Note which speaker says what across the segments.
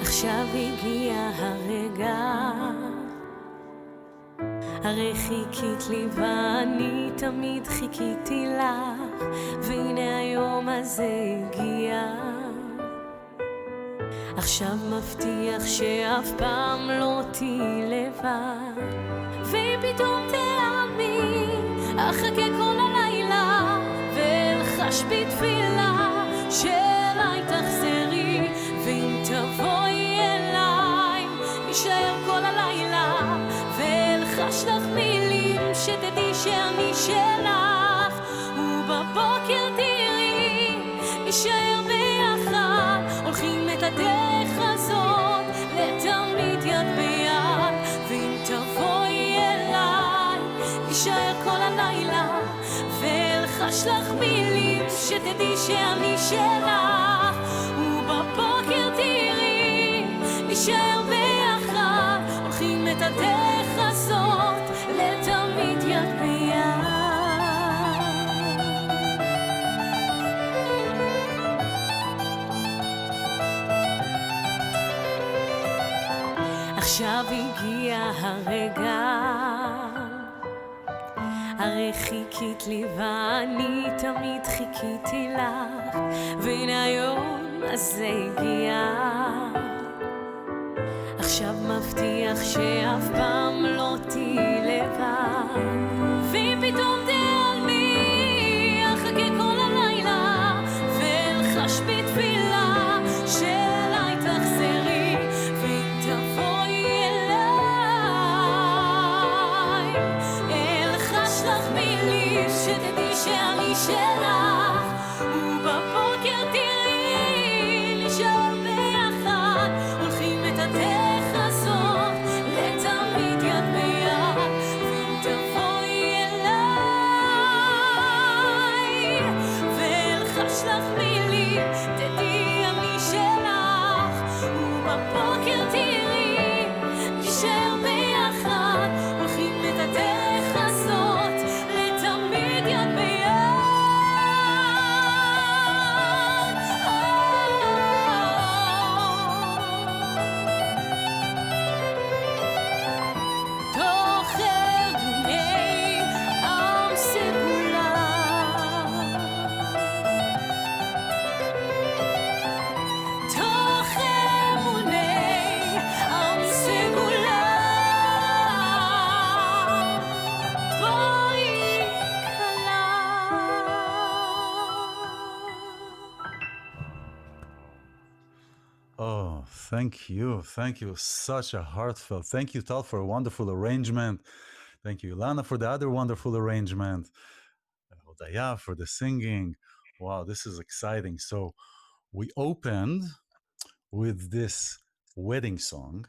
Speaker 1: עכשיו הגיע הרגע, הרי חיכית לי ואני תמיד חיכיתי לך, והנה היום הזה הגיע. עכשיו מבטיח שאף פעם לא תהי לבד, ואם פתאום תעלמי אחכה כל הלילה ואלחש בתפילה שאליי תחזרי, ואם תבואי אליי נשאר כל הלילה ואלחש לך מילים שתדעי שאני שלך, ובבוקר תראי נשאר ביחד, הולכים את הדרך הזאת לתמיד יד ביד, ואם תבואי אליי נשאר כל הלילה ואלחש לך מילים שתדעי שאני שלך, ובבוקר תראי נשאר ביחד, הולכים את הדרך הזאת לתמיד יד ביד. עכשיו הגיע הרגע, הרי חיכית לי ואני תמיד חיכיתי לך, והנה היום הזה הגיע. עכשיו מבטיח שאף פעם לא תהי לבד, ואם פתאום תעלמי אחכה כל הלילה ואלחש בתפילה שאליי תחזרי, ואם תבואי אליי אלחש לך מילים שתדעי שאני שלך, ובבוקר תראי נשאר ביחד, הולכים את הדרך הזאת לתמיד יד ביד, ואם תבואי אליי
Speaker 2: Thank you. Thank you. Such a heartfelt. Thank you, Tal, for a wonderful arrangement. Thank you, Ilana, for the other wonderful arrangement. Hodaya for the singing. Wow, this is exciting. So we opened with this wedding song,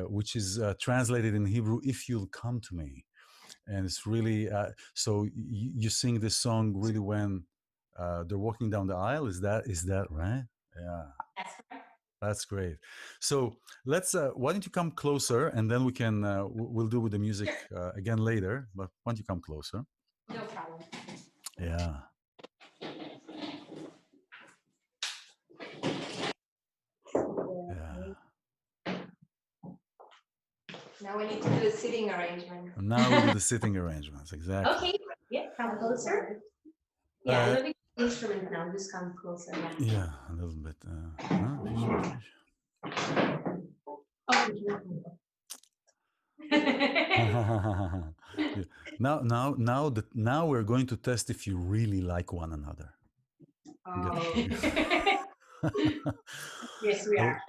Speaker 2: which is translated in Hebrew, "If You'll Come to Me." And it's really, so you sing this song really when they're walking down the aisle. Is that right? Yeah.
Speaker 1: That's right.
Speaker 2: That's great. So let's. Why don't you come closer, and then we can. We'll do with the music
Speaker 1: Sure.
Speaker 2: again later. But why don't you come closer?
Speaker 1: No problem.
Speaker 2: Yeah. Yeah.
Speaker 1: Now we need to do the sitting arrangement.
Speaker 2: And now we do the sitting arrangements. Exactly.
Speaker 1: Okay. Yeah, come closer. Yeah,
Speaker 2: Uh,
Speaker 1: a little bit instrument now. Just come closer.
Speaker 2: yeah, a little bit. Yeah. Now we're going to test if you really like one another.
Speaker 1: Oh. Yes, we are.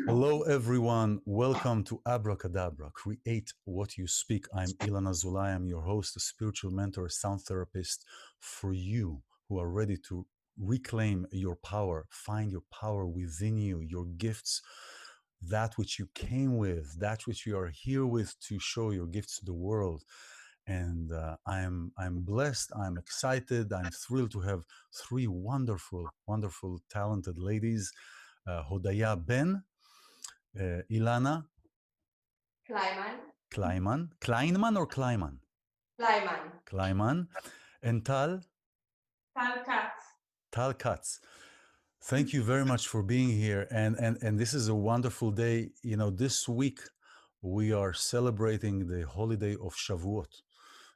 Speaker 2: Hello, everyone. Welcome to Abracadabra. Create what you speak. I'm iLan Azoulai. I'm your host, a spiritual mentor, sound therapist for you who are ready to reclaim your power, find your power within you, your gifts, that which you came with, that which you are here with to show your gifts to the world. And I'm blessed. I'm excited. I'm thrilled to have three wonderful, wonderful, talented ladies. Hodaya Ben, Ilana
Speaker 1: Kleiman.
Speaker 2: Kleinman or Kleiman?
Speaker 1: Kleiman.
Speaker 2: Kleiman, and
Speaker 1: Talkat.
Speaker 2: Tal Katz. Thank you very much for being here, and this is a wonderful day. You know, this week we are celebrating the holiday of Shavuot.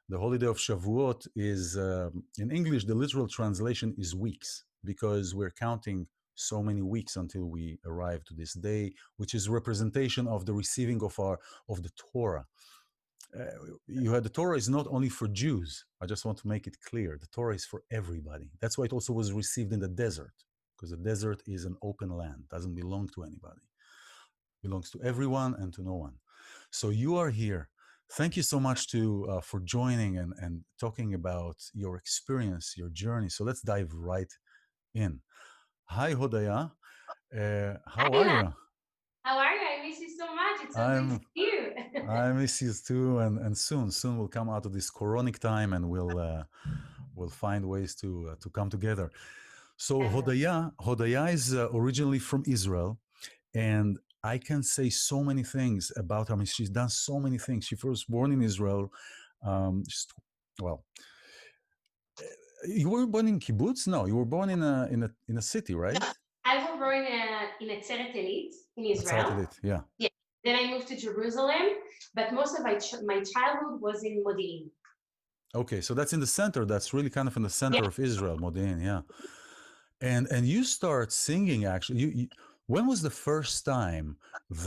Speaker 2: The holiday of Shavuot is, in English, the literal translation is weeks, because we're counting so many weeks until we arrive to this day, which is representation of the receiving of the Torah. You had the Torah is not only for Jews. I just want to make it clear. The Torah is for everybody. That's why it also was received in the desert, because the desert is an open land, doesn't belong to anybody. It belongs to everyone and to no one. So you are here. Thank you so much for joining and talking about your experience, your journey. So let's dive right in. Hi, Hodaya. How
Speaker 1: Hi,
Speaker 2: are
Speaker 1: Lan.
Speaker 2: you?
Speaker 1: How are you? I miss you so much. It's so good to
Speaker 2: I'm
Speaker 1: see you.
Speaker 2: I miss you too, and soon we'll come out of this coronic time, and we'll find ways to come together. So Hodaya is originally from Israel, and I can say so many things about her. I mean, she's done so many things. She was born in Israel. Just, well, you were born in kibbutz? No, you were born in a city, right?
Speaker 1: No, I was born in a Tzeret Elite in Israel.
Speaker 2: Yeah.
Speaker 1: Yeah. Then I moved to Jerusalem, but most of my childhood was in Modi'in.
Speaker 2: Okay, so that's in the center. That's really kind of in the center
Speaker 1: Yeah.
Speaker 2: of Israel, Modi'in. Yeah. And you start singing actually. When was the first time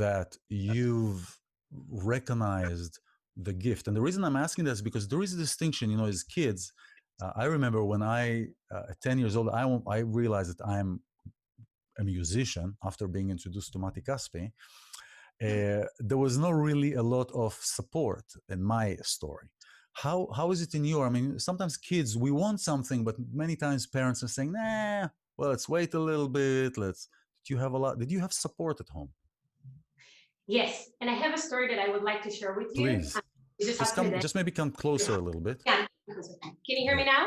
Speaker 2: that you've recognized the gift? And the reason I'm asking this is because there is a distinction, as kids. I remember when at 10 years old, I realized that I'm a musician after being introduced to Mati Kaspi. There was not really a lot of support in my story. How is it in your? I mean, sometimes kids, we want something, but many times parents are saying, "Nah, well, let's wait a little bit. Did you have support at home?
Speaker 1: Yes, and I have a story that I would like to share with you.
Speaker 2: Please,
Speaker 1: You just have to admit
Speaker 2: just maybe come closer a little bit.
Speaker 1: yeah. Can you hear me now?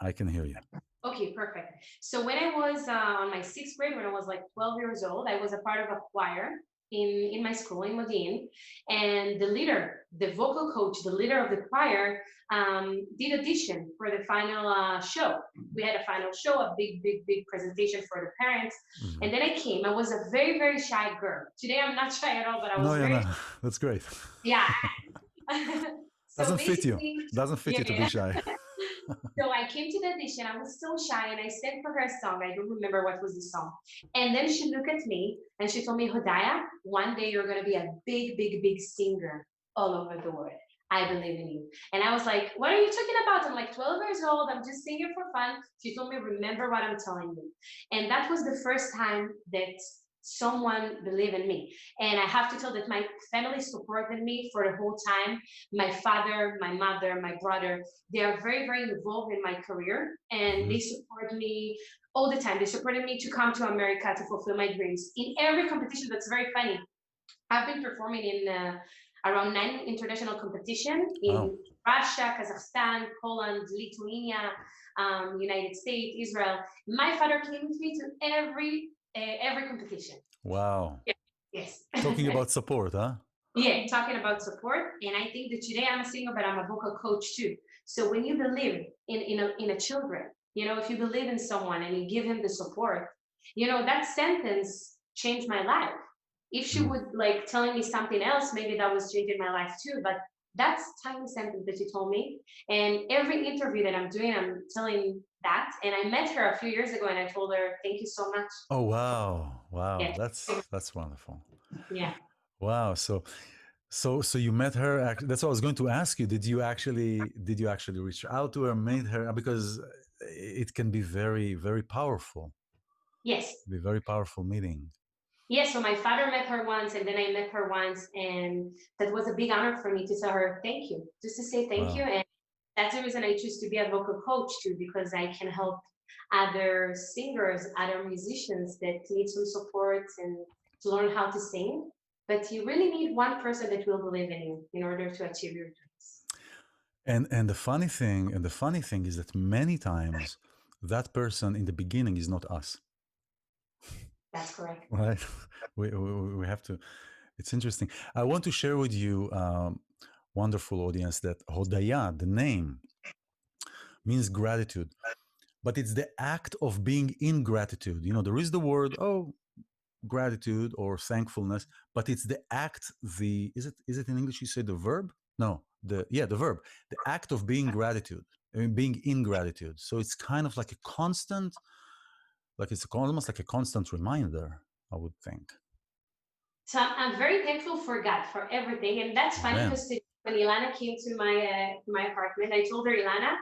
Speaker 2: I can hear you.
Speaker 1: Okay, perfect. So when I was on my sixth grade, when I was like 12 years old, I was a part of a choir in my school in Modin, and the leader, the vocal coach, the leader of the choir, did audition for the final show. We had a final show, a big presentation for the parents, and then I came. I was a very shy girl. Today I'm not shy at all, but I was
Speaker 2: no, that's great.
Speaker 1: Yeah. So
Speaker 2: doesn't fit you. Doesn't fit you to be shy.
Speaker 1: So I came to the audition. I was so shy, and I sang for her a song. I don't remember what was the song. And then she looked at me and she told me, Hodaya, one day you're going to be a big singer all over the world. I believe in you. And I was like, what are you talking about? I'm like 12 years old. I'm just singing for fun. She told me, remember what I'm telling you. And that was the first time that someone believe in me. And I have to tell that my family supported me for the whole time. My father, my mother, my brother, they are very, very involved in my career, and
Speaker 2: Hmm.
Speaker 1: they support me all the time. They supported me to come to America to fulfill my dreams. In every competition, that's very funny. I've been performing in around 9 international competition
Speaker 2: Wow.
Speaker 1: in Russia, Kazakhstan, Poland, Lithuania, United States, Israel. My father came with me to every competition.
Speaker 2: Wow.
Speaker 1: Yeah. Yes.
Speaker 2: Talking about support, huh?
Speaker 1: Yeah, talking about support. And I think that today I'm a singer, but I'm a vocal coach too. So when you believe in a children, if you believe in someone and you give him the support, that sentence changed my life. If she
Speaker 2: Mm.
Speaker 1: would like telling me something else, maybe that was changing my life too. But that's tiny sentence that she told me. And every interview that I'm doing, I'm telling that. And I met her a few years ago and I told her, thank you so much.
Speaker 2: Oh wow. Wow.
Speaker 1: Yeah.
Speaker 2: That's wonderful.
Speaker 1: Yeah.
Speaker 2: Wow. So you met her. That's what I was going to ask you. Did you actually reach out to her, meet her? Because it can be very, very powerful.
Speaker 1: Yes.
Speaker 2: Be very powerful meeting.
Speaker 1: Yeah, so my father met her once, and then I met her once, and that was a big honor for me to tell her thank you, just to say thank you.
Speaker 2: Wow.
Speaker 1: And that's the reason I choose to be a vocal coach too, because I can help other singers, other musicians that need some support and to learn how to sing. But you really need one person that will believe in you in order to achieve your dreams.
Speaker 2: And the funny thing is that many times that person in the beginning is not us,
Speaker 1: That's correct.
Speaker 2: right? We have to. It's interesting. I want to share with you, wonderful audience, that Hodaya, the name, means gratitude, but it's the act of being in gratitude. There is the word, gratitude or thankfulness, but it's the act. Is it in English? You say the verb? No, the verb, the act of being gratitude. I mean, being in gratitude. So it's kind of like a constant, like it's almost like a constant reminder, I would think.
Speaker 1: So I'm very thankful for God for everything, and that's funny
Speaker 2: Amen.
Speaker 1: because when Ilana came to my apartment, I told her, Ilana,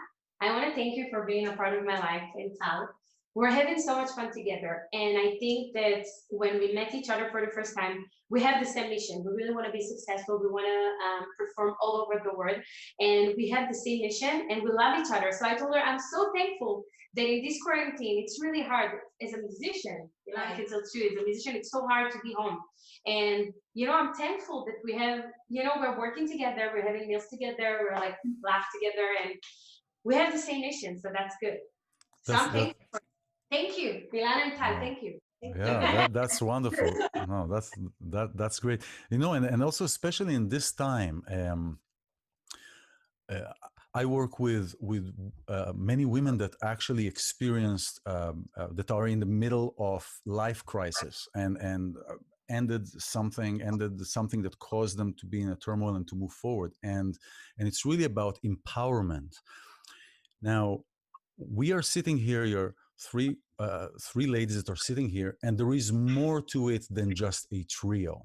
Speaker 1: I want to thank you for being a part of my life in Tal. We're having so much fun together, and I think that when we met each other for the first time, we have the same mission. We really want to be successful. We want to perform all over the world, and we have the same mission, and we love each other. So I told her, I'm so thankful that in this quarantine, it's really hard as a musician. I can tell too, as a musician, it's so hard to be home. And I'm thankful that we have, we're working together, we're having meals together, we're like laugh together, and we have the same mission, so that's good. So
Speaker 2: That's
Speaker 1: I'm
Speaker 2: that.
Speaker 1: thankful. Thank you, Milan and Tal.
Speaker 2: Wow.
Speaker 1: Thank you.
Speaker 2: Yeah, that's wonderful. No, that's great. And also especially in this time, uh, I work with many women that actually experienced that are in the middle of life crisis and ended something that caused them to be in a turmoil and to move forward. And it's really about empowerment. Now, we are sitting here. You're three ladies that are sitting here, and there is more to it than just a trio.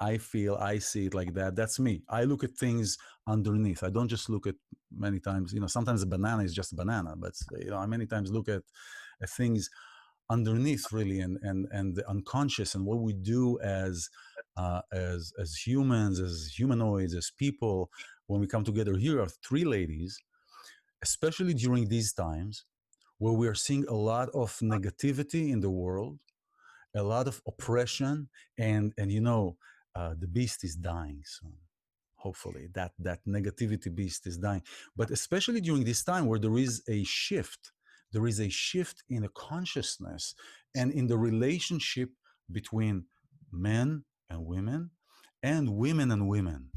Speaker 2: I see it like that. That's me. I look at things underneath. I don't just look at many times, sometimes a banana is just a banana, but I many times look at things underneath really and the unconscious and what we do as humans, as humanoids, as people. When we come together, here are three ladies, especially during these times where we are seeing a lot of negativity in the world, a lot of oppression, and the beast is dying soon. Hopefully, that negativity beast is dying. But especially during this time where there is a shift in the consciousness and in the relationship between men and women and women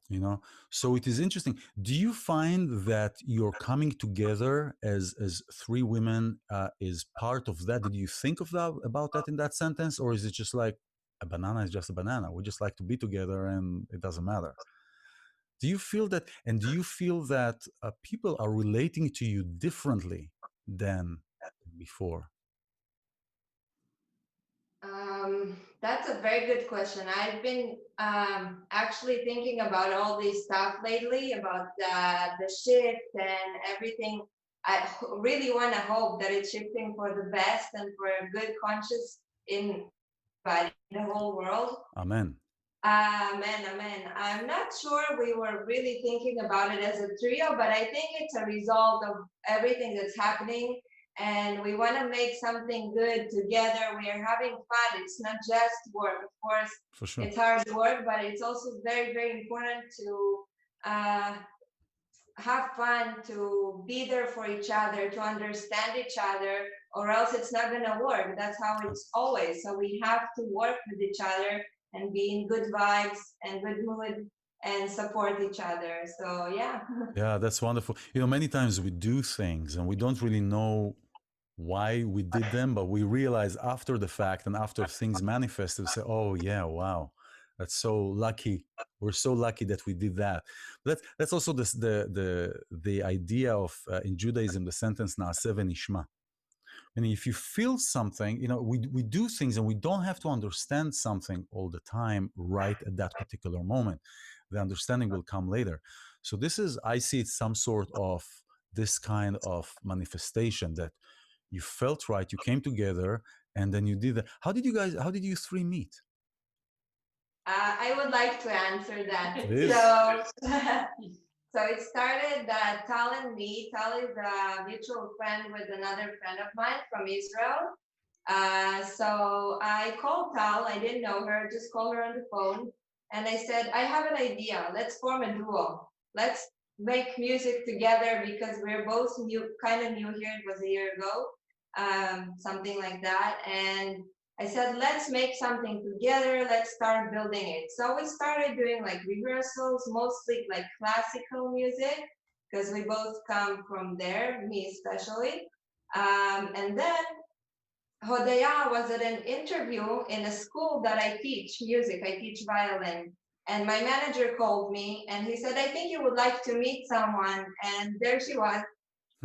Speaker 2: you know so it is interesting. Do you find that your coming together as three women is part of that? Did you think of that, about that, in that sentence, or is it just like a banana is just a banana, we just like to be together and it doesn't matter? Do you feel that people are relating to you differently than before?
Speaker 3: That's a very good question. I've been actually thinking about all this stuff lately, about the shift and everything. Really want to hope that it's shifting for the best and for a good conscious in everybody in the whole world.
Speaker 2: Amen.
Speaker 3: Amen, amen. I'm not sure we were really thinking about it as a trio, but I think it's a result of everything that's happening. And we want to make something good together. We are having fun. It's not just work. Of course,
Speaker 2: For sure.
Speaker 3: it's hard work, but it's also very, very important to have fun, to be there for each other, to understand each other, or else it's not going to work. That's how it's always. So we have to work with each other and be in good vibes and good mood and support each other. So yeah.
Speaker 2: Yeah, that's wonderful. You know, many times we do things and we don't really know why we did them, but we realize after the fact and after things manifest, we say, oh yeah, wow, that's so lucky. We're so lucky that we did that. That's also the idea of in Judaism, the sentence "Naaseh v'nishma." And if you feel something, you know, we do things and we don't have to understand something all the time right at that particular moment. The understanding will come later. So this is, I see it some sort of this kind of manifestation that you felt right, you came together, and then you did that. How did you three meet?
Speaker 3: I would like to answer that.
Speaker 2: Please.
Speaker 3: So it started that Tal and me. Tal is a mutual friend with another friend of mine from Israel. So I called Tal. I didn't know her. Just called her on the phone, and I said, I have an idea. Let's form a duo. Let's make music together because we're both kind of new here. It was a year ago, something like that. And I said, let's make something together. Let's start building it. So we started doing like rehearsals, mostly like classical music, because we both come from there, me especially. And then Hodaya was at an interview in a school that I teach music. I teach violin. And my manager called me and he said, I think you would like to meet someone. And there she was.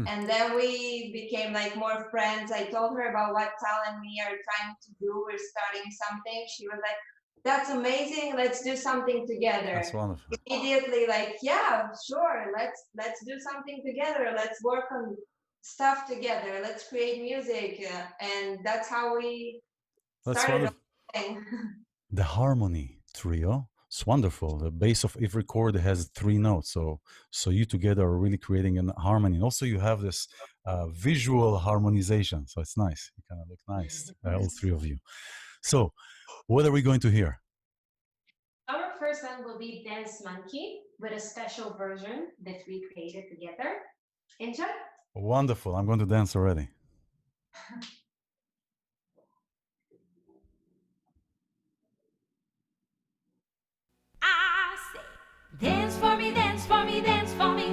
Speaker 3: And then we became like more friends. I told her about what Tal and me are trying to do. We're starting something. She was like, that's amazing. Let's do something together.
Speaker 2: That's wonderful.
Speaker 3: Immediately like, yeah, sure. Let's do something together. Let's work on stuff together. Let's create music. And that's how we started.
Speaker 2: The Harmony Trio. It's wonderful. The base of every chord has 3 notes. So you together are really creating a harmony. And also you have this visual harmonization. So it's nice. You kind of look nice, all 3 of you. So what are we going to hear?
Speaker 1: Our first one will be Dance Monkey with a special version that we created together. Enjoy.
Speaker 2: Wonderful. I'm going to dance already.
Speaker 4: Dance for me, dance for me, dance for me.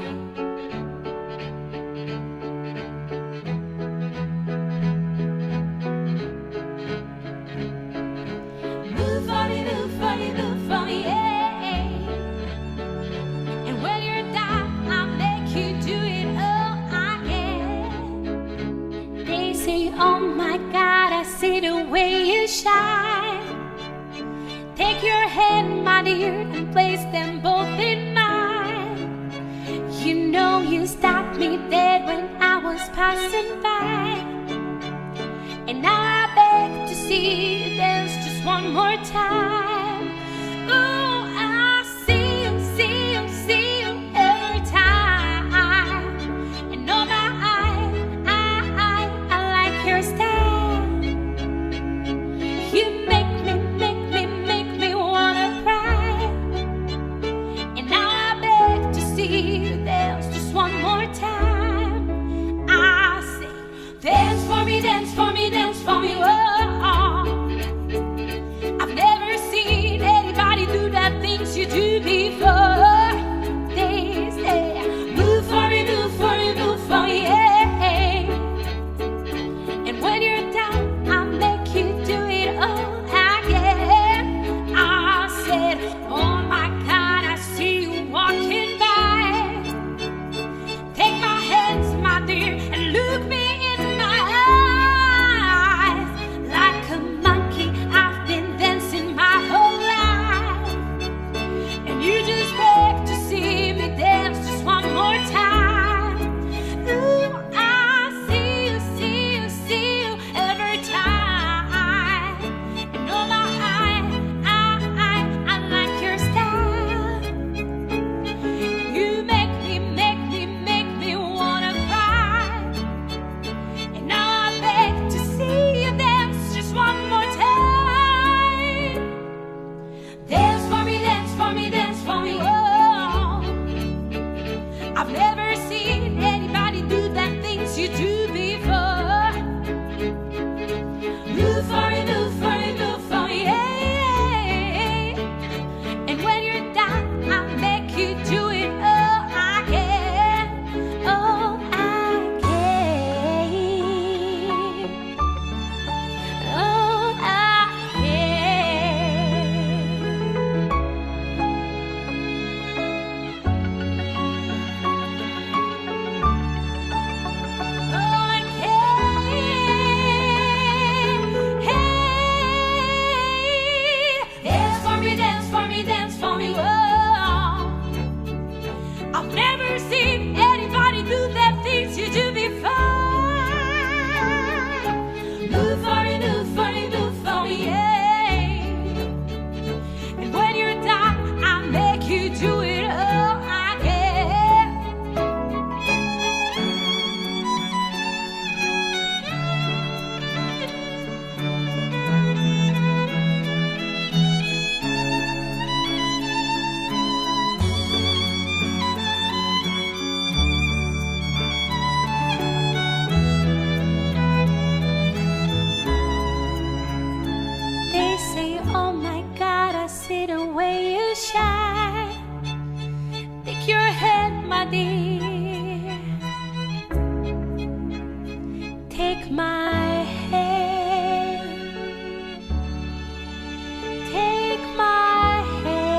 Speaker 4: Move for me, move for me, move for me, yeah. And when you're done, I'll make you do it all again. They say, oh my God, I see the way you shine. Take your hand, my dear, and place them both in mine. You know you stopped me dead when I was passing by. And now I beg to see you dance just one more time. Ooh, I see you, see you, see you every time. And oh my, I like your style. You make me wanna cry. And now I beg to see you dance just one more time. I say, dance for me, dance for me, dance for me. Oh, I've never seen I've never seen anybody do the things you do before. Move for me, move for me, move for me, yeah. And when you're done, I'll make you do it all again, all again, all again. Dance for me, whoa. I've never seen anybody do the things you do before. Move for me, move for me, move for me, yeah. And when you're done, I'll make you do it all again. They say, oh my God, I see the way you shine. Take your hand, my dear. Take my hand. Take my hand.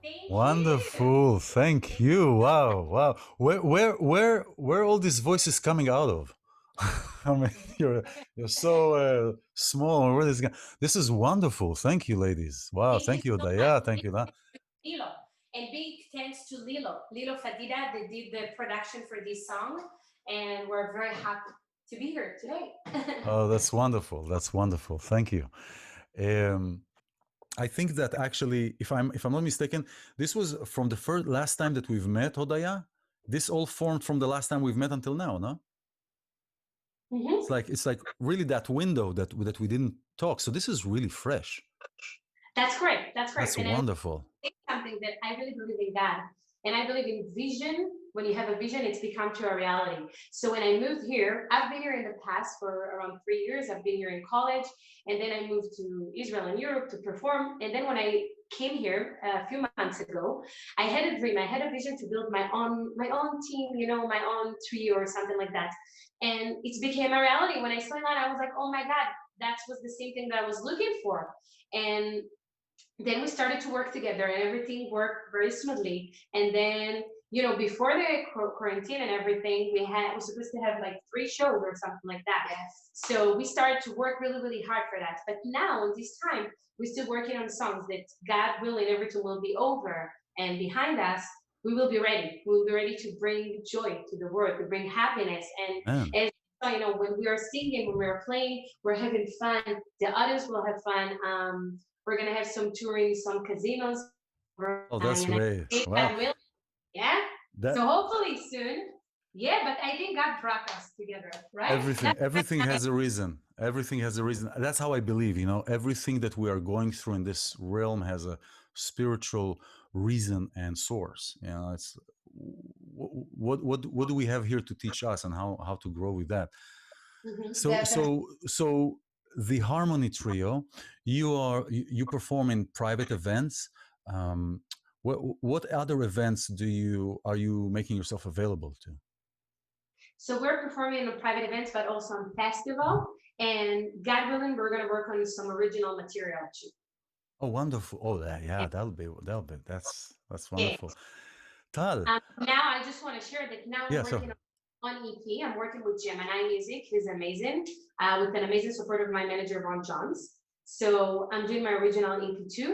Speaker 1: Thank
Speaker 2: Wonderful. Thank you. Wow. Wow. Where all these voices coming out of? I mean, you're so small. Where this is wonderful. Thank you, ladies. Wow. Thank you,
Speaker 1: so much.
Speaker 2: Daya. Thank you, La.
Speaker 1: Lilo. And big thanks to Lilo Fadida, that did the production for this song. And we're very happy to be here today.
Speaker 2: Oh, that's wonderful. That's wonderful. Thank you. I think that actually, if I'm not mistaken, this was from the last time that we've met, Hodaya. This all formed from the last time we've met until now, no?
Speaker 1: Mhm.
Speaker 2: It's like really that window that we didn't talk. So this is really fresh.
Speaker 1: That's correct. That's correct.
Speaker 2: That's wonderful.
Speaker 1: Something that I really believe in God, and I believe in vision. When you have a vision, it's become to a reality. So when I moved here, I've been here in the past for around 3 years. I've been here in college, and then I moved to Israel and Europe to perform. And then when I came here a few months ago, I had a dream. I had a vision to build my own team, my own trio or something like that. And it became a reality. When I saw that, I was like, oh my God, that was the same thing that I was looking for. And then we started to work together, and everything worked very smoothly. And then, before the quarantine and everything, we were supposed to have like 3 shows or something like that.
Speaker 3: Yes.
Speaker 1: So we started to work really, really hard for that. But now, in this time, we're still working on songs that, God willing, everything will be over. And behind us, we will be ready. We will be ready to bring joy to the world, to bring happiness. And as when we are singing, when we are playing, we're having fun. The audience will have fun. We're gonna have some touring, some casinos.
Speaker 2: Oh, that's great. Wow.
Speaker 1: Yeah. So hopefully soon. Yeah, but I think God brought us together, right?
Speaker 2: Everything has a reason. Everything has a reason. That's how I believe. Everything that we are going through in this realm has a spiritual reason and source. It's what do we have here to teach us, and how to grow with that. So the Harmony Trio, you perform in private events. What other events are you making yourself available to?
Speaker 1: So we're performing in private events, but also on festival. And God willing, we're going to work on some original material too.
Speaker 2: Oh, wonderful! Oh, that'll be that's wonderful. Tal.
Speaker 1: Now I just want to share that now I'm working on EP. I'm working with Gemini Music, who's amazing, with an amazing support of my manager, Ron Johns. So I'm doing my original EP too.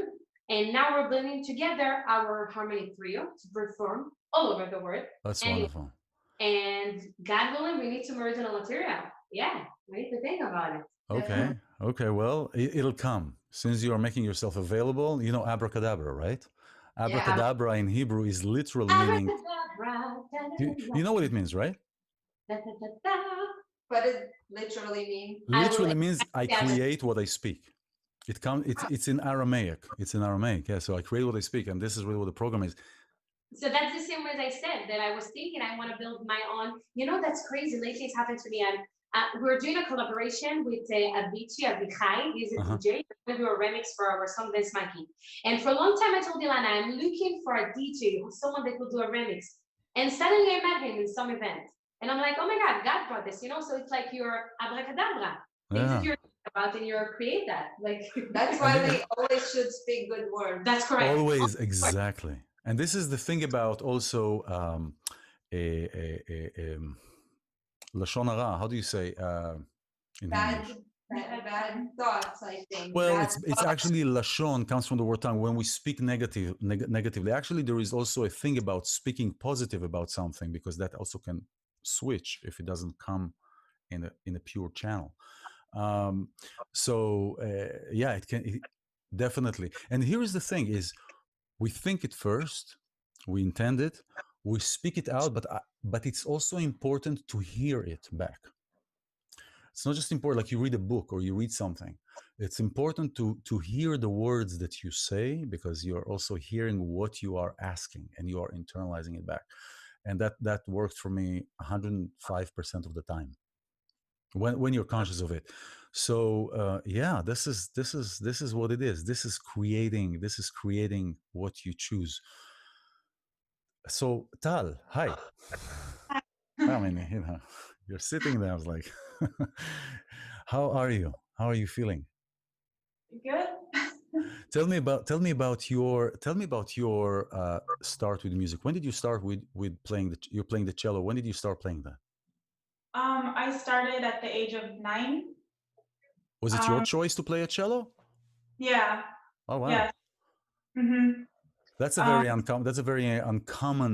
Speaker 1: And now we're blending together our Harmony Trio to perform all over the world.
Speaker 2: That's wonderful.
Speaker 1: And God willing, we need some original material. Yeah, we need to think about it.
Speaker 2: Okay. Well, it'll come. Since you are making yourself available, Abracadabra, right? Abracadabra in Hebrew is literally meaning... You know what it means, right?
Speaker 3: What did literally mean?
Speaker 2: Literally means I
Speaker 1: Yeah.
Speaker 2: create what I speak. It's in Aramaic. It's in Aramaic. Yeah. So I create what I speak, and this is really what the program is.
Speaker 1: So that's the same as I said, that I was thinking I want to build my own. You know, that's crazy. Lately, it's happened to me. And we're doing a collaboration with Avicii, Avichai. He's a DJ. We're going to do a remix for our song Dance Monkey. And for a long time, I told Ilan, I'm looking for a DJ, someone that will do a remix. And suddenly I met him in some event. And I'm like, oh my God, God brought this, you know? So it's like your Abracadabra. Things that you're about and you're create that. Like
Speaker 3: that's why we always should speak good words.
Speaker 1: That's correct.
Speaker 2: Always, exactly. And this is the thing about also Lashon Hara. How do you say in English?
Speaker 3: Bad thoughts, I think.
Speaker 2: Well, it's actually Lashon comes from the word tongue. When we speak negatively, actually there is also a thing about speaking positive about something, because that also can switch if it doesn't come in a pure channel. Yeah, it can definitely. And here is the thing: is we think it first, we intend it, we speak it out, but it's also important to hear it back. It's not just important like you read a book or you read something. It's important to hear the words that you say, because you're also hearing what you are asking and you are internalizing it back. And that worked for me 105% of the time when you're conscious of it. So yeah, this is what it is. This is creating what you choose. So Tal, hi. I mean, you know, you're sitting there. I was like, how are you? How are you feeling?
Speaker 5: Good.
Speaker 2: Tell me about your start with music. When did you start with playing you're playing the cello? When did you start playing that?
Speaker 5: I started at the age of 9.
Speaker 2: Was it your choice to play a cello?
Speaker 5: Yeah.
Speaker 2: Oh wow.
Speaker 5: Yeah. Mm-hmm.
Speaker 2: That's a very uncommon. That's a very uncommon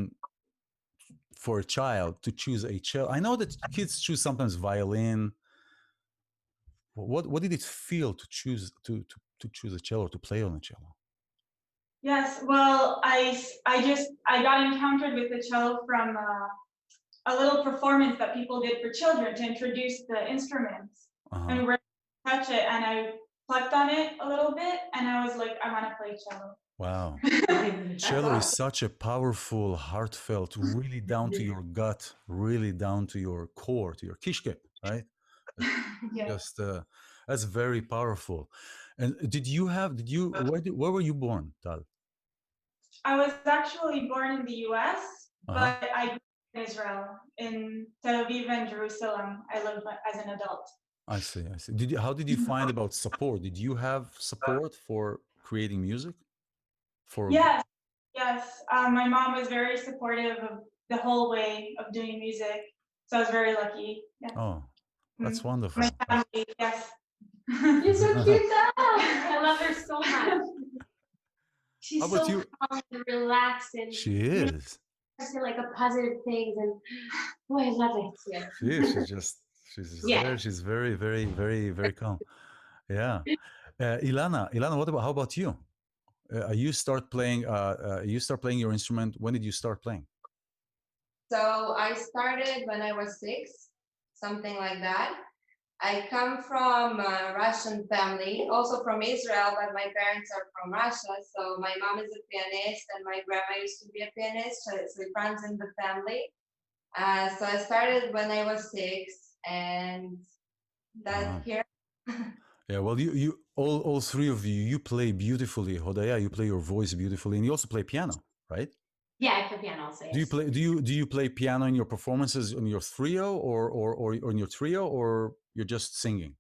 Speaker 2: for a child to choose a cello. I know that kids choose sometimes violin. What did it feel to choose to choose a cello, to play on a cello?
Speaker 5: Yes. Well, I got encountered with the cello from a little performance that people did for children to introduce the instruments, and where I touch it, and I plucked on it a little bit, and I was like, I want to play cello.
Speaker 2: Wow. Cello is such a powerful, heartfelt, really down to your gut, really down to your core, to your kishke, right?
Speaker 5: Yeah.
Speaker 2: Just that's very powerful. And where were you born, Tal?
Speaker 5: I was actually born in the U.S., but I grew up in Israel, in Tel Aviv and Jerusalem. I lived as an adult.
Speaker 2: I see. How did you find about support? Did you have support for creating music?
Speaker 5: Yes. My mom was very supportive of the whole way of doing music, so I was very lucky. Yeah.
Speaker 2: Oh, that's wonderful.
Speaker 5: My family, yes.
Speaker 1: You're so cute, I love her so much. She's so calm and relaxed, and
Speaker 2: she is.
Speaker 1: Like a positive things, and boy, I love it. Yeah.
Speaker 2: She is. She's very, very, very, very calm. Yeah. Ilana, how about you? You start playing your instrument. When did you start playing?
Speaker 3: So I started when I was 6, something like that. I come from a Russian family, also from Israel, but my parents are from Russia. So my mom is a pianist and my grandma used to be a pianist, so it runs in the family. So I started when I was 6, and here.
Speaker 2: Yeah, well, you all three of you play beautifully. Hodaya, you play your voice beautifully, and you also play piano, right?
Speaker 1: Yeah, I play piano also. Yes.
Speaker 2: Do you play piano in your performances on your trio or in your trio, or you're just singing?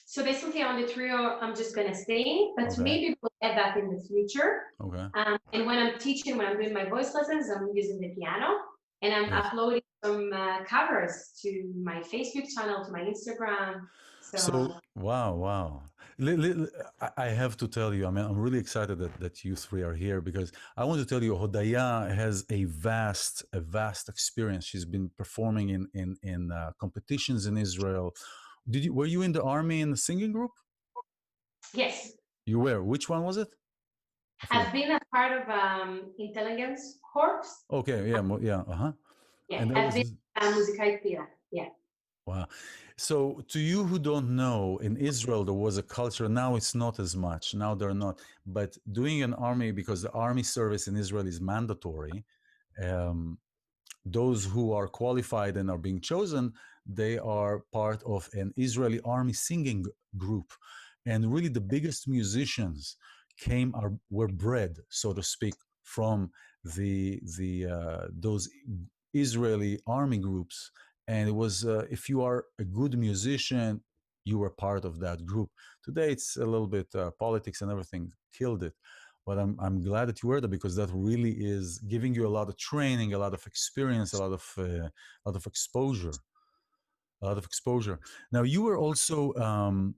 Speaker 2: So
Speaker 1: basically on the trio, I'm just gonna sing, but maybe we'll add that in the future.
Speaker 2: Okay.
Speaker 1: And when I'm teaching, when I'm doing my voice lessons, I'm using the piano, and I'm uploading some covers to my Facebook channel, to my Instagram.
Speaker 2: So wow. I have to tell you, I mean, I'm really excited that you three are here, because I want to tell you, Hodaya has a vast experience. She's been performing in competitions in Israel. Were you in the army in the singing group?
Speaker 1: Yes.
Speaker 2: You were. Which one was it?
Speaker 1: I've been a part of intelligence corps.
Speaker 2: Okay. Yeah.
Speaker 1: Yeah. And I've been Musicai Pira. Yeah.
Speaker 2: Wow. So, to you who don't know, in Israel there was a culture. Now it's not as much. Now they're not. But doing an army, because the army service in Israel is mandatory, um, those who are qualified and are being chosen, they are part of an Israeli army singing group, and really the biggest musicians were bred, so to speak, from the those Israeli army groups. And it was, if you are a good musician, you were part of that group. Today it's a little bit, politics and everything killed it, but I'm glad that you were there, because that really is giving you a lot of training, a lot of experience, a lot of exposure, a lot of exposure. Now you were also um,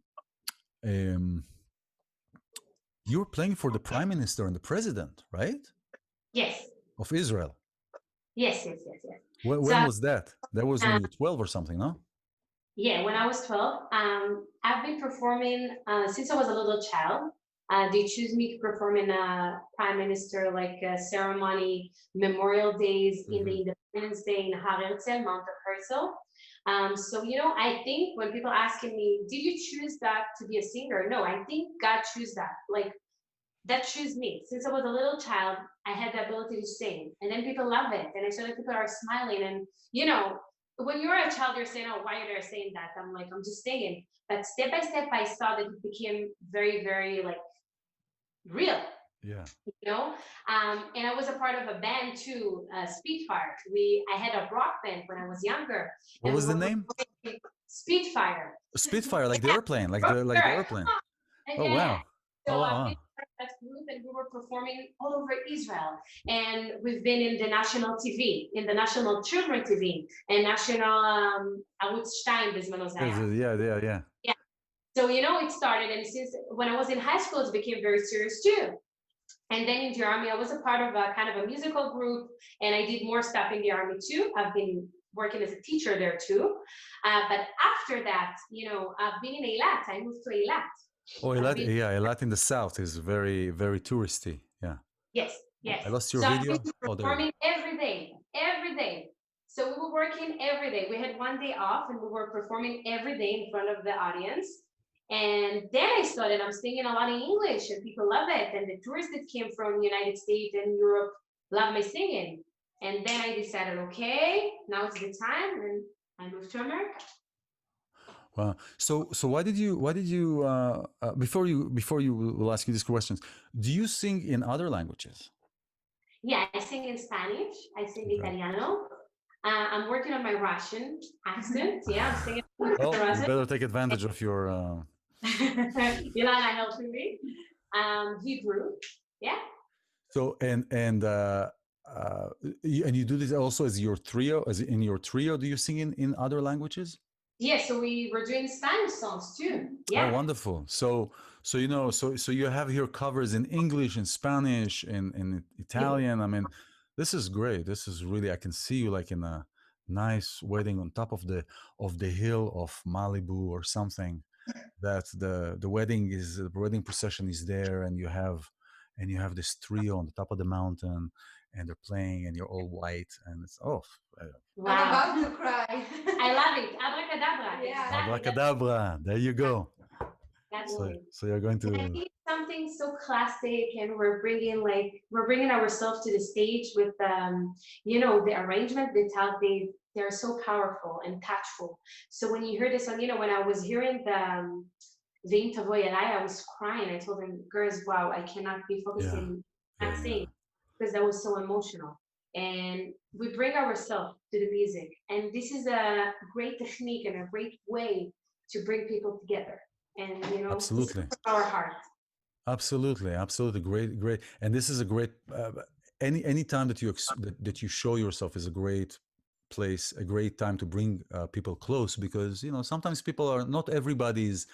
Speaker 2: you were playing for the prime minister and the president, right?
Speaker 1: Yes.
Speaker 2: Of Israel.
Speaker 1: Yes.
Speaker 2: When was that? That was when you were 12 or something, no?
Speaker 1: Yeah, when I was 12. I've been performing since I was a little child. They choose me to perform in a prime minister like ceremony, memorial days in the Independence Day in Har Herzl, Mount of Herzl. So, I think when people asking me, did you choose that to be a singer? No, I think God chose that. Like, that chose me. Since I was a little child, I had the ability to sing. And then people love it. And I saw that people are smiling. And, when you're a child, you're saying, oh, why are they saying that? I'm like, I'm just singing. But step by step, I saw that it became very, very, like, real.
Speaker 2: Yeah.
Speaker 1: And I was a part of a band too, Spitfire. I had a rock band when I was younger.
Speaker 2: What was the name?
Speaker 1: Spitfire.
Speaker 2: Spitfire, like the airplane, like the airplane. Oh wow.
Speaker 1: So
Speaker 2: Oh
Speaker 1: I've
Speaker 2: wow.
Speaker 1: been part of that group, and we were performing all over Israel. And we've been in the national TV, in the national children TV, and national ערוץ 2 בזמנו זה היה.
Speaker 2: Yeah.
Speaker 1: So, it started, and since when I was in high school, it became very serious too. And then in the army, I was a part of a kind of a musical group, and I did more stuff in the army too. I've been working as a teacher there too. But after that, I've been in Eilat. I moved to Eilat.
Speaker 2: Oh, Eilat, Eilat in the south is very, very touristy. Yeah.
Speaker 1: Yes.
Speaker 2: I lost your
Speaker 1: so
Speaker 2: video.
Speaker 1: I've been performing every day. So we were working every day. We had one day off, and we were performing every day in front of the audience. And then I'm singing a lot in English, and people love it. And the tourists that came from the United States and Europe love my singing. And then I decided, okay, now it's the time, and I moved to America.
Speaker 2: Wow. So why did you before you will ask you these questions, do you sing in other languages?
Speaker 1: Yeah, I sing in Spanish. I sing Italiano. I'm working on my Russian accent. Yeah, I'm singing.
Speaker 2: Well, you better take advantage of your.
Speaker 1: iLan helping me. Hebrew. Yeah.
Speaker 2: So and you do this also as your trio, as in your trio. Do you sing in other languages?
Speaker 1: Yeah, so we were doing Spanish songs too. Yeah.
Speaker 2: Oh, wonderful. So you have here covers in English, in Spanish, in Italian. I mean, this is great. This is really, I can see you like in a nice wedding on top of the hill of Malibu or something. That the wedding procession is there, and you have this trio on the top of the mountain, and they're playing, and you're all white, and it's
Speaker 3: wow. I'm about to cry.
Speaker 1: I love it. Abracadabra.
Speaker 3: Yeah.
Speaker 2: Abracadabra. There you go. So you're going to.
Speaker 1: I think something so classic, and we're bringing ourselves to the stage with the arrangement, the talent. They're so powerful and touchful. So when you hear this song, when I was hearing the Ve'im Tavoi Elai, I was crying. I told them, girls, wow, I cannot be focusing on singing, because that was so emotional. And we bring ourselves to the music, and this is a great technique and a great way to bring people together. And
Speaker 2: absolutely,
Speaker 1: our heart.
Speaker 2: Absolutely, great. And this is a great. Any time that you show yourself is a great place, a great time to bring people close, because sometimes people are not everybody's.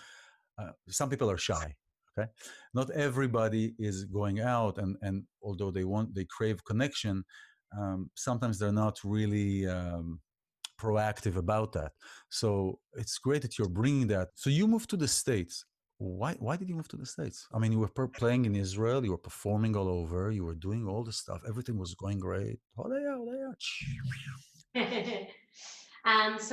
Speaker 2: Some people are shy. Okay, not everybody is going out, and although they crave connection, sometimes they're not really proactive about that. So it's great that you're bringing that. So you moved to the States. Why did you move to the States? I mean, you were playing in Israel, you were performing all over, you were doing all the stuff, everything was going great.
Speaker 1: So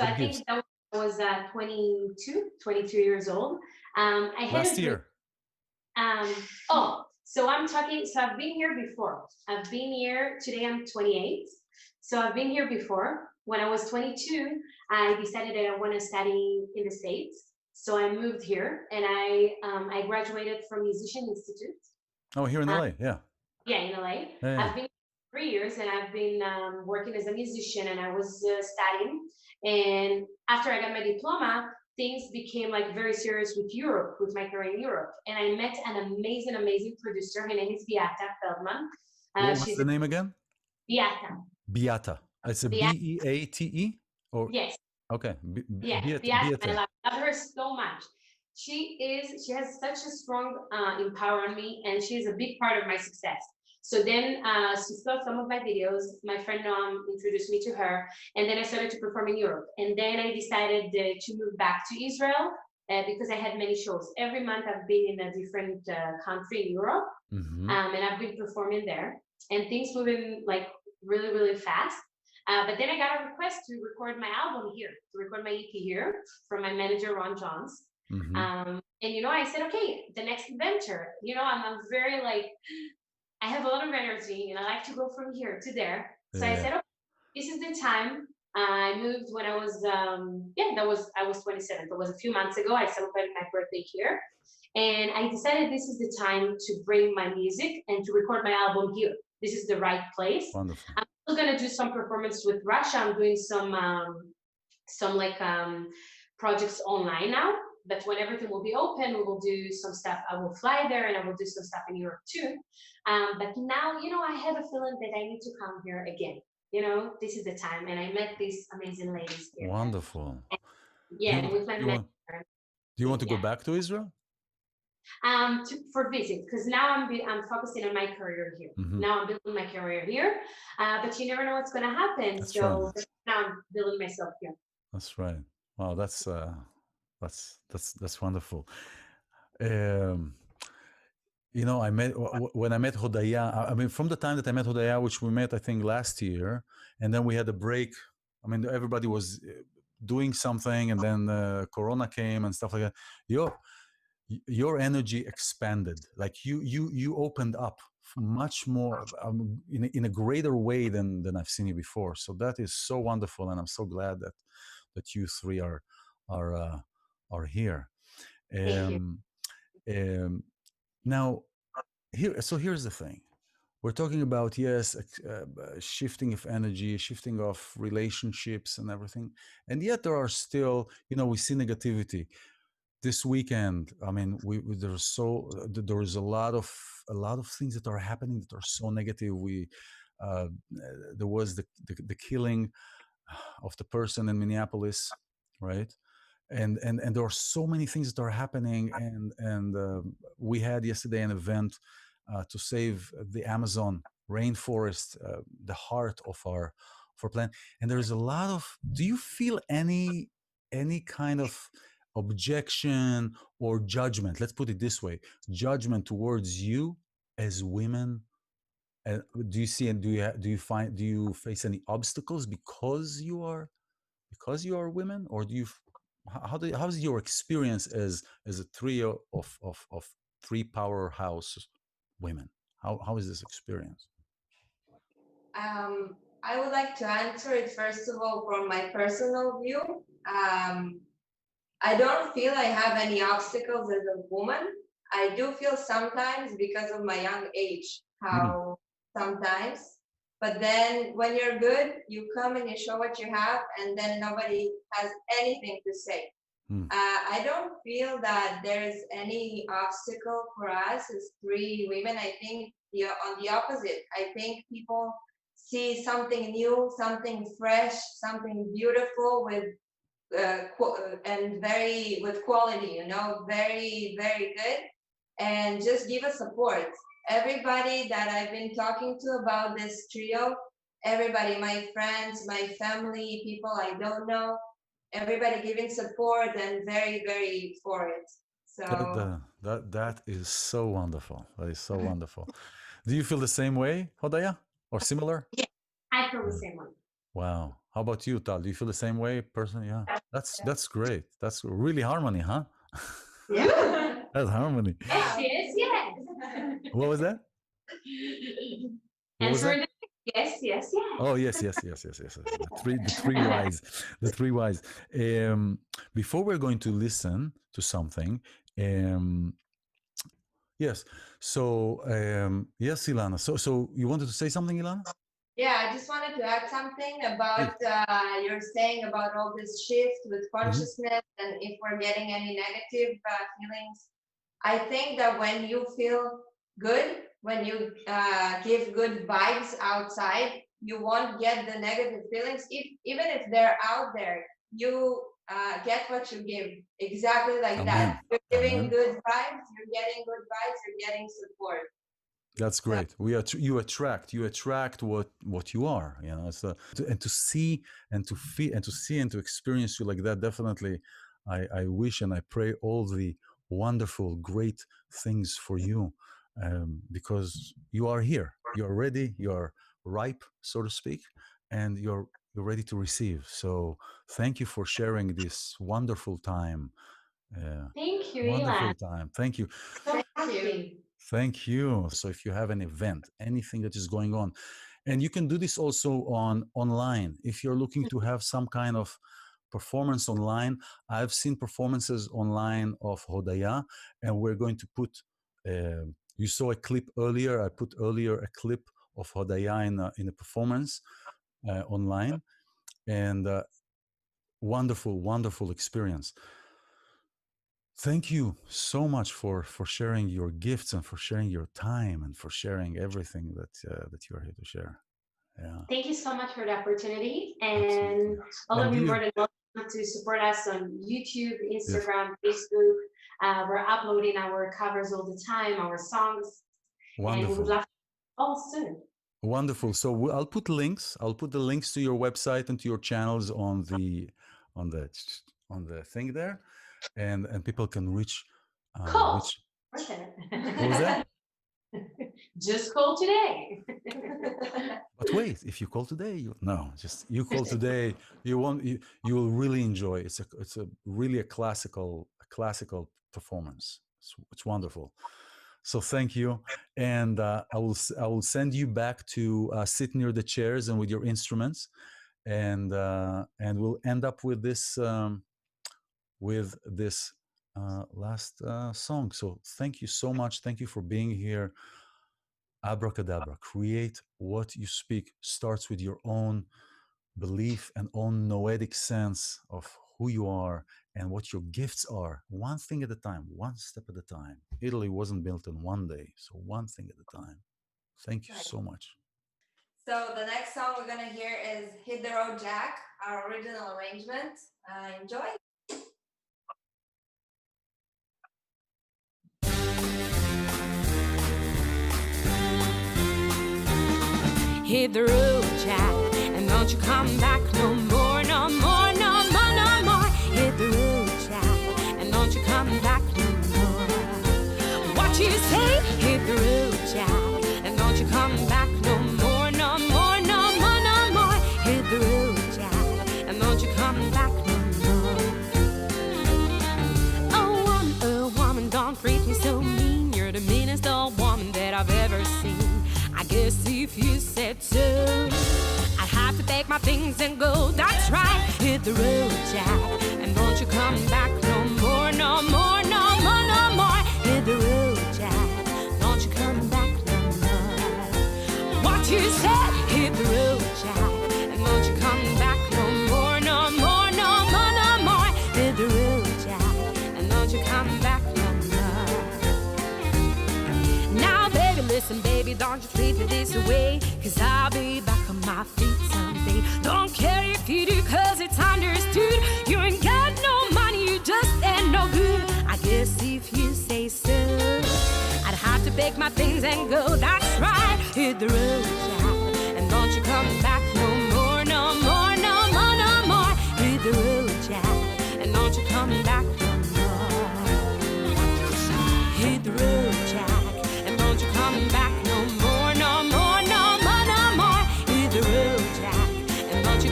Speaker 1: I think that was I was 22 years old. I had
Speaker 2: Last year.
Speaker 1: So I'm talking, so I've been here before. I've been here, today I'm 28. So I've been here before. When I was 22, I decided that I want to study in the States. So I moved here and I graduated from Musician Institute.
Speaker 2: Oh, here in LA, yeah.
Speaker 1: Yeah, in LA.
Speaker 2: Yeah.
Speaker 1: I've been 3 years and I've been working as a musician, and I was studying. And after I got my diploma, things became like very serious with Europe, with my career in Europe. And I met an amazing producer. Her name is Beata Feldman.
Speaker 2: What's the name again?
Speaker 1: Beata.
Speaker 2: Beata. It's a B-E-A-T-E? Or
Speaker 1: yes.
Speaker 2: Okay.
Speaker 1: Yeah, Beata. I love her so much. She has such a strong empower on me, and she's a big part of my success. So then she saw some of my videos. My friend Noam introduced me to her, and then I started to perform in Europe. And then I decided to move back to Israel because I had many shows. Every month I've been in a different country in Europe, and I've been performing there. And things moving like really fast. But then I got a request to record my album here, to record my EP here from my manager, Ron Johns. And, I said, okay, the next adventure, I'm very like, I have a lot of energy and I like to go from here to there. So I said, okay, this is the time. I moved when I was, I was 27. It was a few months ago. I celebrated my birthday here. And I decided this is the time to bring my music and to record my album here. This is the right place.
Speaker 2: Wonderful.
Speaker 1: I'm still gonna do some performance with Russia. I'm doing some projects online now. But when everything will be open, we will do some stuff. I will fly there and I will do some stuff in Europe too. But now, I have a feeling that I need to come here again. This is the time. And I met these amazing ladies here.
Speaker 2: Wonderful.
Speaker 1: And with my mentor.
Speaker 2: Do you want to go back to Israel?
Speaker 1: For visit, because now I'm focusing on my career here. Now I'm building my career here, but you never know what's going to happen.
Speaker 2: That's
Speaker 1: so
Speaker 2: right.
Speaker 1: Now I'm building myself here.
Speaker 2: That's right. Wow, that's wonderful. When I met Hodaya, I mean, from the time that I met Hodaya, which we met, I think, last year, and then we had a break. I mean, everybody was doing something, and then Corona came and stuff like that. Your energy expanded. Like you opened up much more in a greater way than I've seen you before. So that is so wonderful, and I'm so glad that you three are here. Now, here's the thing. We're talking about, shifting of energy, shifting of relationships and everything. And yet there are still, we see negativity. This weekend, I mean, there is a lot of things that are happening that are so negative. There was the killing of the person in Minneapolis, right? And there are so many things that are happening, and we had yesterday an event to save the Amazon rainforest, the heart of our planet. And there's a lot of. Do you feel any kind of objection or judgment? Let's put it this way: judgment towards you as women. Do you see and do you face any obstacles because you are women, or do you? How's your experience as a trio of three powerhouse women? How is this experience?
Speaker 3: I would like to answer it first of all from my personal view. I don't feel I have any obstacles as a woman. I do feel sometimes because of my young age, how sometimes. But then when you're good, you come and you show what you have, and then nobody has anything to say. I don't feel that there's any obstacle for us as three women. I think on the opposite. I think people see something new, something fresh, something beautiful with quality, very, very good, and just give us support. Everybody that I've been talking to about this trio, everybody, my friends, my family, people I don't know, everybody giving support and very, very for it. So
Speaker 2: that is so wonderful. That is so wonderful. Do you feel the same way, Hodaya, or similar?
Speaker 1: Yeah, I feel the same way.
Speaker 2: Wow. How about you, Tal? Do you feel the same way, person? Yeah. That's great. That's really harmony, huh?
Speaker 3: Yeah.
Speaker 2: That's harmony.
Speaker 1: Yes, yes.
Speaker 2: What was that? What was
Speaker 1: Answer
Speaker 2: that?
Speaker 1: yes, yes, yes.
Speaker 2: Oh, yes. The three wise. Before we're going to listen to something, yes. So, yes, Ilana. So you wanted to say something, Ilana?
Speaker 3: Yeah, I just wanted to add something about you're saying about all this shift with consciousness and if we're getting any negative feelings. I think that when you feel good, when you give good vibes outside, you won't get the negative feelings. Even if they're out there, you get what you give. Exactly like that. You're giving good vibes, you're getting good vibes, you're getting support.
Speaker 2: That's great. You attract what you are. You know, and to see and to feel and to see and to experience you like that. Definitely, I wish and I pray all the wonderful, great things for you, because you are here. You are ready. You are ripe, so to speak, and you're ready to receive. So thank you for sharing this wonderful time.
Speaker 1: Thank you,
Speaker 2: Wonderful
Speaker 1: iLan.
Speaker 2: time. Thank you.
Speaker 1: So happy.
Speaker 2: Thank you. So if you have an event, anything that is going on, and you can do this also online. If you're looking to have some kind of performance online, I've seen performances online of Hodaya, and we're going to put, you saw a clip earlier, I put earlier a clip of Hodaya in a performance online, and wonderful, wonderful experience. Thank you so much for sharing your gifts and for sharing your time and for sharing everything that you are here to share. Yeah.
Speaker 1: Thank you so much for the opportunity, and all of you more than welcome to support us on YouTube, Instagram, Facebook. We're uploading our covers all the time, our songs.
Speaker 2: Wonderful.
Speaker 1: And we'd love to all soon.
Speaker 2: Wonderful. So I'll put links. I'll put the links to your website and to your channels on the thing there. And people can reach.
Speaker 1: Call.
Speaker 2: Okay. What was that?
Speaker 1: Just call today.
Speaker 2: But wait, if you call today, you call today. You will really enjoy. It's a really a classical performance. It's wonderful. So thank you, and I will send you back to sit near the chairs and with your instruments, and we'll end up with this. Last song. So thank you so much. Thank you for being here. Abracadabra. Create what you speak. Starts with your own belief and own noetic sense of who you are and what your gifts are. One thing at a time, one step at a time. Italy wasn't built in one day, so one thing at a time. Thank you so much.
Speaker 3: So the next song we're going to hear is Hit the Road Jack, our original arrangement. Enjoy.
Speaker 4: Hit the road, Jack, and don't you come back no more, no more, no more, no more. Hit the road, Jack, and don't you come back no more. What you say? Hit the road, Jack, and don't you come back no more, no more, no more, no more. Hit the road, Jack, and don't you come back no more. Oh, woman, don't treat me so mean. You're the meanest old woman that I've ever seen. I guess if you said so, I'd have to take my things and go. That's right, hit the road, Jack, and don't you come back no more, no more, no more, no more. Hit the road, Jack, don't you come back no more. What you said, hit the road, Jack, and don't you come back no more, no more, no more, no more. Hit the road, Jack, and don't you come back no more. Now, baby, listen, baby, don't you treat me this way, 'cause I'll be back on my feet someday. Don't care if you do, 'cause it's understood. You ain't got no money, you just ain't no good. I guess if you say so, I'd have to pack my things and go. That's right, hit the road, Jack, and don't you come back no more, no more, no more, no more. Hit the road, Jack, and don't you come back no more. Hit the road, Jack, and don't you come back no more, no more, no more, no more. Hit the road, Jack, and don't you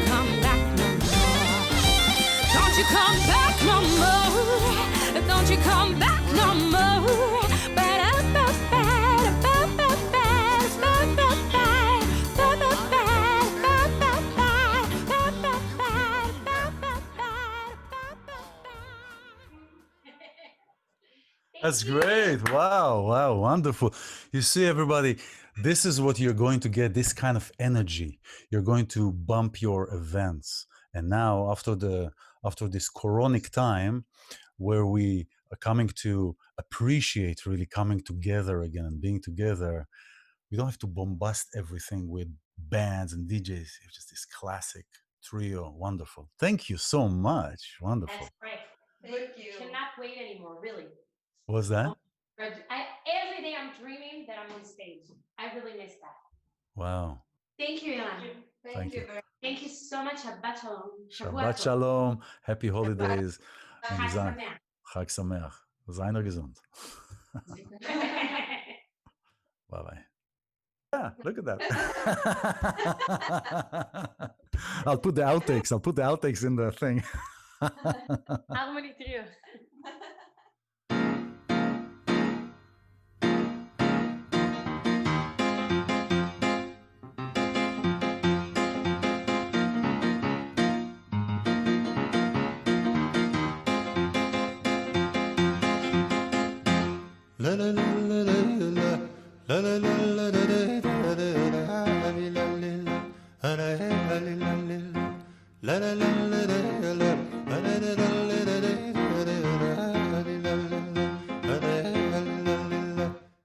Speaker 2: That's great. Wow, wow, wonderful. You see, everybody, this is what you're going to get, this kind of energy. You're going to bump your events. And now after this coronic time where we are coming to appreciate really coming together again and being together, we don't have to bombast everything with bands and DJs. It's just this classic trio. Wonderful. Thank you so much. Wonderful.
Speaker 1: That's great.
Speaker 3: Thank you.
Speaker 1: Cannot wait anymore, really.
Speaker 2: What was that?
Speaker 1: Every day I'm dreaming that I'm on stage. I really miss that.
Speaker 2: Wow.
Speaker 1: Thank you, Ilan.
Speaker 3: Thank you very
Speaker 1: Thank you so much. Shabbat shalom.
Speaker 2: Shabbat shalom. Happy holidays.
Speaker 1: Chag
Speaker 2: Und sein-
Speaker 1: Sameach.
Speaker 2: Chag Sameach. Sei nur gesund. Bye bye. Yeah, look at that. I'll put the outtakes in the thing.
Speaker 1: Harmony Trio.
Speaker 6: La la la la la la la la la la la la la